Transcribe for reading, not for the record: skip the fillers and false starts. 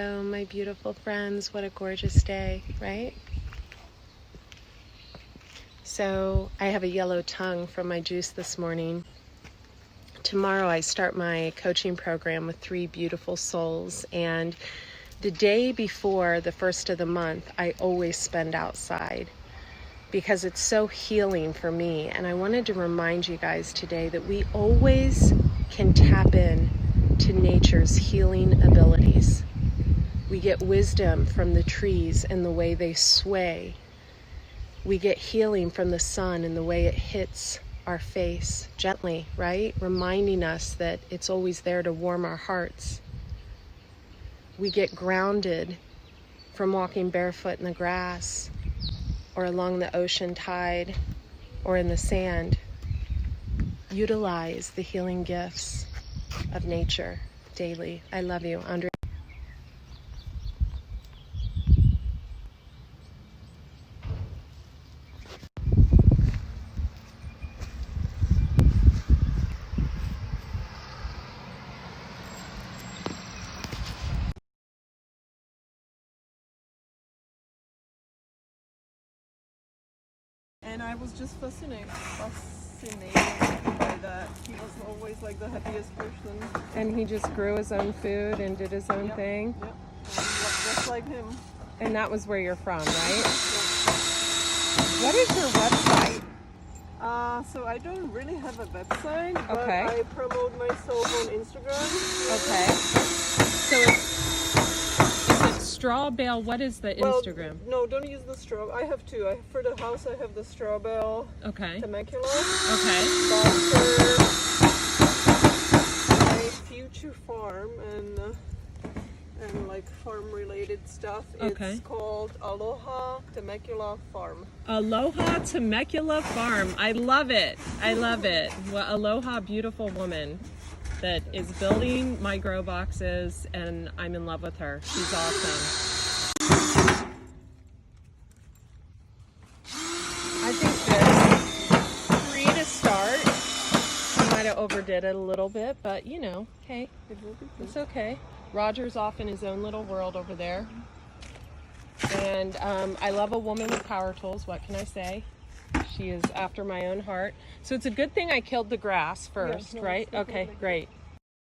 Oh, my beautiful friends, what a gorgeous day, right? So I have a yellow tongue from my juice this morning. Tomorrow I start my coaching program with 3 beautiful souls, and the day before the first of the month I always spend outside because it's so healing for me. And I wanted to remind you guys today that we always can tap in to nature's healing abilities. We get wisdom from the trees and the way they sway. We get healing from the sun and the way it hits our face gently, right? Reminding us that it's always there to warm our hearts. We get grounded from walking barefoot in the grass or along the ocean tide or in the sand. Utilize the healing gifts of nature daily. I love you, Andre. And I was just fascinated by that. He was always like the happiest person. And he just grew his own food and did his own thing. Yep. Just like him. And that was where you're from, right? Yep. What is your website? So I don't really have a website, but Okay. I promote myself on Instagram. Okay. So is it Straw Bale? What is the Instagram? No, don't use the straw. I have two. For the house, I have the Straw Bale Okay. Temecula. Okay. But for my future farm and like farm related stuff, Okay. it's called Aloha Temecula Farm. Aloha Temecula Farm. I love it. I love it. Well, aloha, beautiful woman that is building my grow boxes, and I'm in love with her. She's awesome. I think this 3 to start. I might have overdid it a little bit, but you know, hey, It will be good. it's okay. Roger's off in his own little world over there. And I love a woman with power tools. What can I say? She is after my own heart. So it's a good thing I killed the grass first, no, right? it's definitely Okay, good. great.